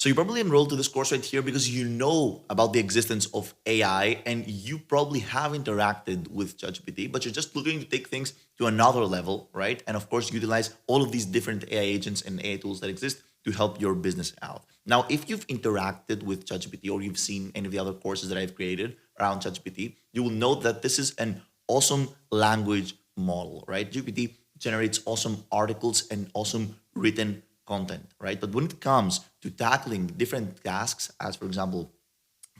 So you probably enrolled to this course right here because you know about the existence of AI and you probably have interacted with ChatGPT, but you're just looking to take things to another level, right? And of course, utilize all of these different AI agents and AI tools that exist to help your business out. Now, if you've interacted with ChatGPT or you've seen any of the other courses that I've created around ChatGPT, you will know that this is an awesome language model, right? GPT generates awesome articles and awesome written content, right? But when it comes to tackling different tasks, as for example,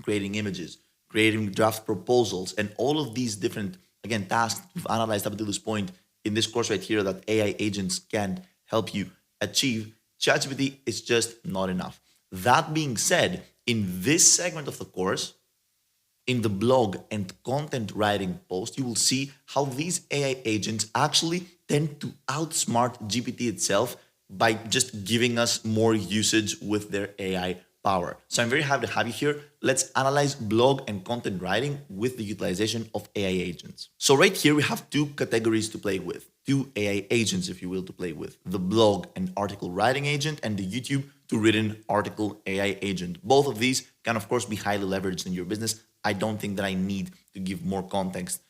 creating images, creating draft proposals, and all of these different, again, tasks we've analyzed up until this point in this course right here that AI agents can help you achieve, ChatGPT is just not enough. That being said, in this segment of the course, in the blog and content writing post, you will see how these AI agents actually tend to outsmart GPT itself by just giving us more usage with their AI power. So I'm very happy to have you here. Let's analyze blog and content writing with the utilization of AI agents. So right here, we have two categories to play with, two AI agents, if you will, to play with: the blog and article writing agent and the YouTube to written article AI agent. Both of these can, of course, be highly leveraged in your business. I don't think that I need to give more context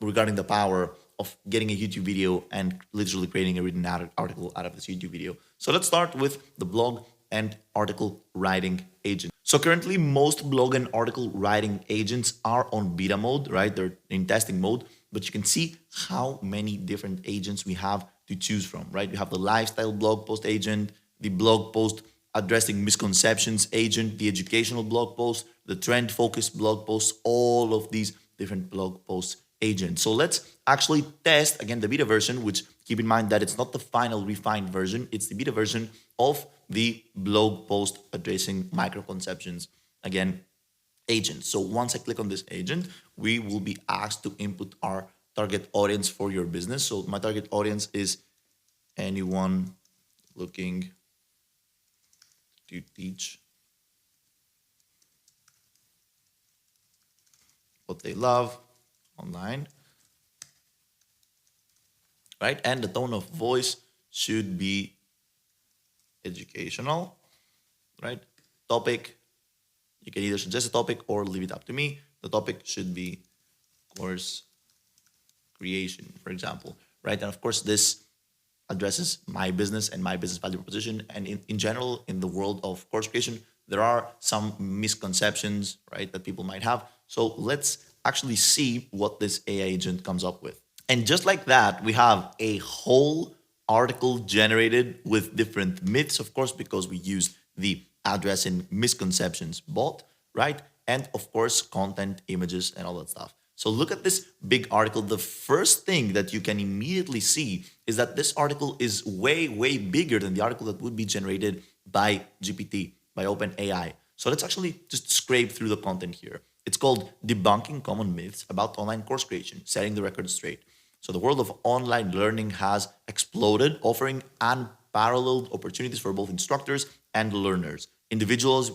regarding the power of getting a YouTube video and literally creating a written article out of this YouTube video. So let's start with the blog and article writing agent. So currently, most blog and article writing agents are on beta mode, right? They're in testing mode, but you can see how many different agents we have to choose from, right? We have the lifestyle blog post agent, the blog post addressing misconceptions agent, the educational blog post, the trend focused blog posts, all of these different blog posts agents. So let's actually test again the beta version, which keep in mind that it's not the final refined version, it's the beta version of the blog post addressing microconceptions, again, agent. So once I click on this agent, we will be asked to input our target audience for your business. So my target audience is anyone looking to teach what they love online, right? And the tone of voice should be educational, right? Topic, you can either suggest a topic or leave it up to me. The topic should be course creation, for example, right? And of course, this addresses my business and my business value proposition. And in general, in the world of course creation, there are some misconceptions, right, that people might have. So let's actually see what this AI agent comes up with. And just like that, we have a whole article generated with different myths, of course, because we used the address and misconceptions bot, right? And of course, content, images, and all that stuff. So look at this big article. The first thing that you can immediately see is that this article is way, way bigger than the article that would be generated by GPT, by OpenAI. So let's actually just scrape through the content here. It's called Debunking Common Myths About Online Course Creation, Setting the Record Straight. So the world of online learning has exploded, offering unparalleled opportunities for both instructors and learners. Individuals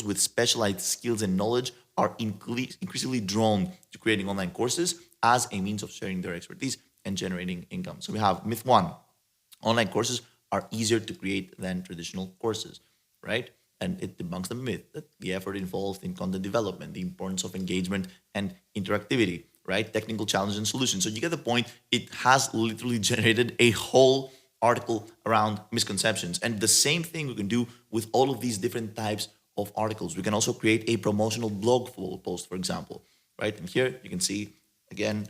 with specialized skills and knowledge are increasingly drawn to creating online courses as a means of sharing their expertise and generating income. So we have myth one: online courses are easier to create than traditional courses, right? And it debunks the myth that the effort involved in content development, the importance of engagement and interactivity, right? Technical challenges and solutions. So you get the point. It has literally generated a whole article around misconceptions. And the same thing we can do with all of these different types of articles. We can also create a promotional blog post, for example, right? And here you can see, again,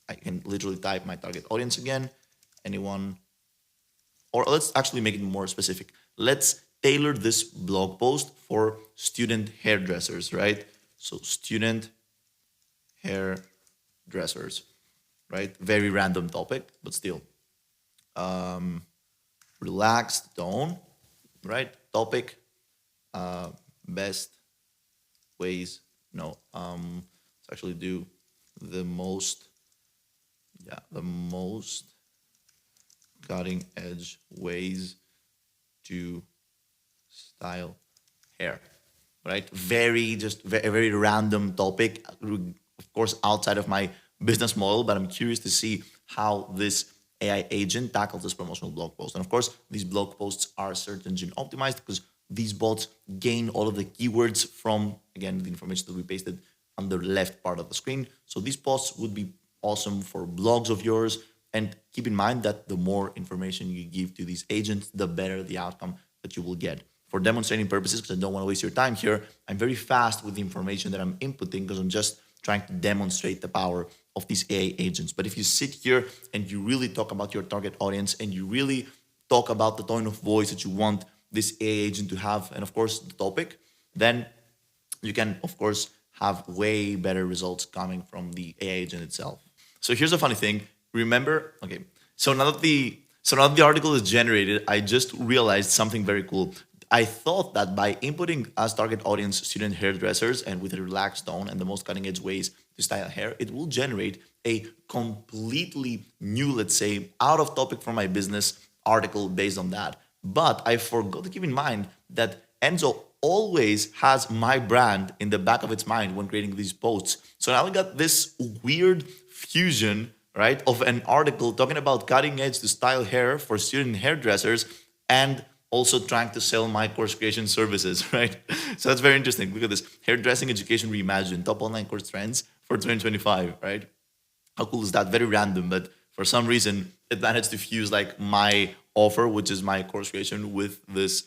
I can literally type my target audience again, anyone, or let's actually make it more specific. Let's tailor this blog post for student hairdressers, right? So student hairdressers, right? Very random topic, but still. Relaxed tone, right? Topic, best ways, no, let's actually do the most cutting edge ways to style hair, right? Very random topic, of course, outside of my business model, but I'm curious to see how this AI agent tackles this promotional blog post. And of course, these blog posts are search engine optimized because these bots gain all of the keywords from, again, the information that we pasted on the left part of the screen. So these posts would be awesome for blogs of yours. And keep in mind that the more information you give to these agents, the better the outcome that you will get. For demonstrating purposes, because I don't want to waste your time here, I'm very fast with the information that I'm inputting because I'm just trying to demonstrate the power of these AI agents. But if you sit here and you really talk about your target audience and you really talk about the tone of voice that you want this AI agent to have, and of course the topic, then you can, of course, have way better results coming from the AI agent itself. So here's a funny thing. Remember, okay, so now that the article is generated, I just realized something very cool. I thought that by inputting as target audience student hairdressers and with a relaxed tone and the most cutting edge ways to style hair, it will generate a completely new, let's say, out of topic for my business article based on that. But I forgot to keep in mind that Enzo always has my brand in the back of its mind when creating these posts. So now we got this weird fusion, right, of an article talking about cutting edge to style hair for student hairdressers and also trying to sell my course creation services, right? So that's very interesting. Look at this: hairdressing education reimagined, top online course trends for 2025, right? How cool is that? Very random, but for some reason it managed to fuse like my offer, which is my course creation, with this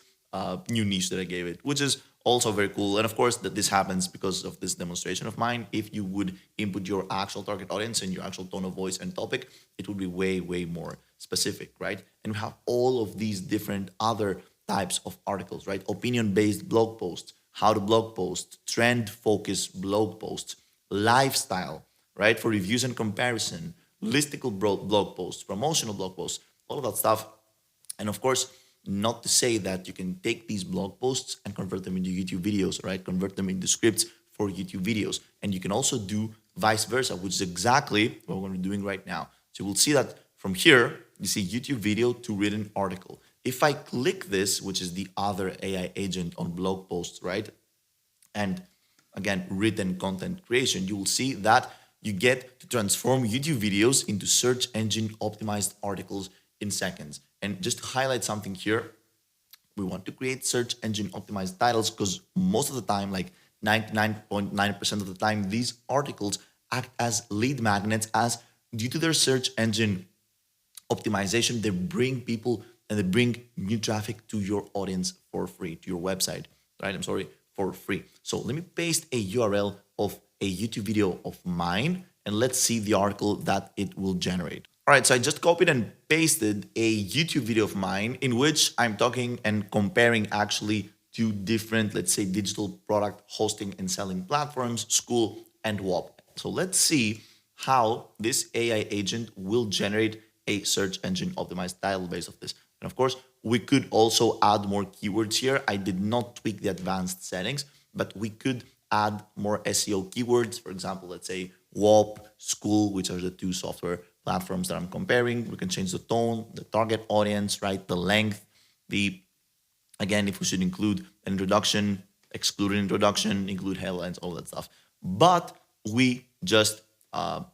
new niche that I gave it, which is also very cool. And of course, that this happens because of this demonstration of mine. If you would input your actual target audience and your actual tone of voice and topic, it would be way, way more specific, right? And we have all of these different other types of articles, right? Opinion-based blog posts, how to blog post, trend-focused blog posts, lifestyle, right? For reviews and comparison, listicle blog posts, promotional blog posts, all of that stuff. And of course, not to say that you can take these blog posts and convert them into YouTube videos, right? Convert them into scripts for YouTube videos. And you can also do vice versa, which is exactly what we're doing right now. So we'll see that from here, you see YouTube video to written article. If I click this, which is the other AI agent on blog posts, right? And again, written content creation, you will see that you get to transform YouTube videos into search engine optimized articles in seconds. And just to highlight something here, we want to create search engine optimized titles because most of the time, like 99.9% of the time, these articles act as lead magnets, as due to their search engine optimization, they bring people and they bring new traffic to your audience for free, to your website, right? I'm sorry, for free. So let me paste a URL of a YouTube video of mine and let's see the article that it will generate. All right, so I just copied and pasted a YouTube video of mine in which I'm talking and comparing actually two different, let's say, digital product hosting and selling platforms, School and WOP. So let's see how this AI agent will generate a search engine optimized title based off this. And of course, we could also add more keywords here. I did not tweak the advanced settings, but we could add more SEO keywords. For example, let's say WOP, School, which are the two software platforms that I'm comparing. We can change the tone, the target audience, right? The length, again, if we should include an introduction, exclude an introduction, include headlines, all that stuff. But we just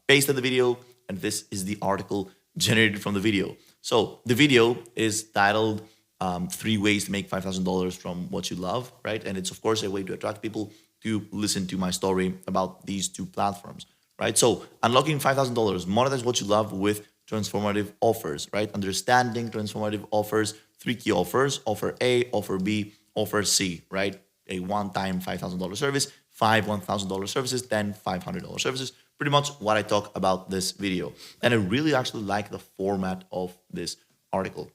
pasted the video, and this is the article generated from the video. So the video is titled 3 Ways to Make $5,000 from What You Love, right? And it's, of course, a way to attract people to listen to my story about these two platforms, right? So unlocking $5,000, monetize what you love with transformative offers, right? Understanding transformative offers, 3 key offers: offer A, offer B, offer C, right? A one-time $5,000 service, 5 $1,000 services, 10 $500 services. Pretty much what I talk about this video. And I really actually like the format of this article.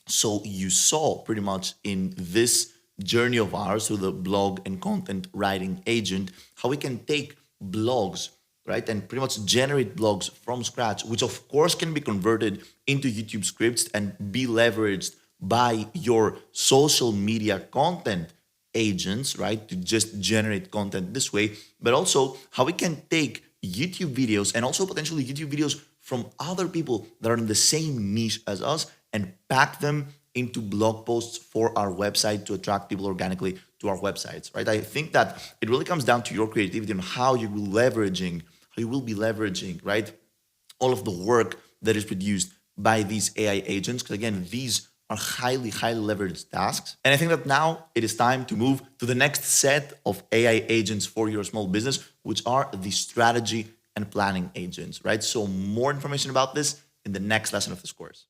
So you saw pretty much in this journey of ours through the blog and content writing agent, how we can take blogs, right, and pretty much generate blogs from scratch, which of course can be converted into YouTube scripts and be leveraged by your social media content agents, right, to just generate content this way, but also how we can take YouTube videos and also potentially YouTube videos from other people that are in the same niche as us and pack them into blog posts for our website to attract people organically to our websites, right? I think that it really comes down to your creativity and how you will be leveraging, right, all of the work that is produced by these AI agents. Because again, these are highly, highly leveraged tasks. And I think that now it is time to move to the next set of AI agents for your small business, which are the strategy and planning agents, right? So more information about this in the next lesson of this course.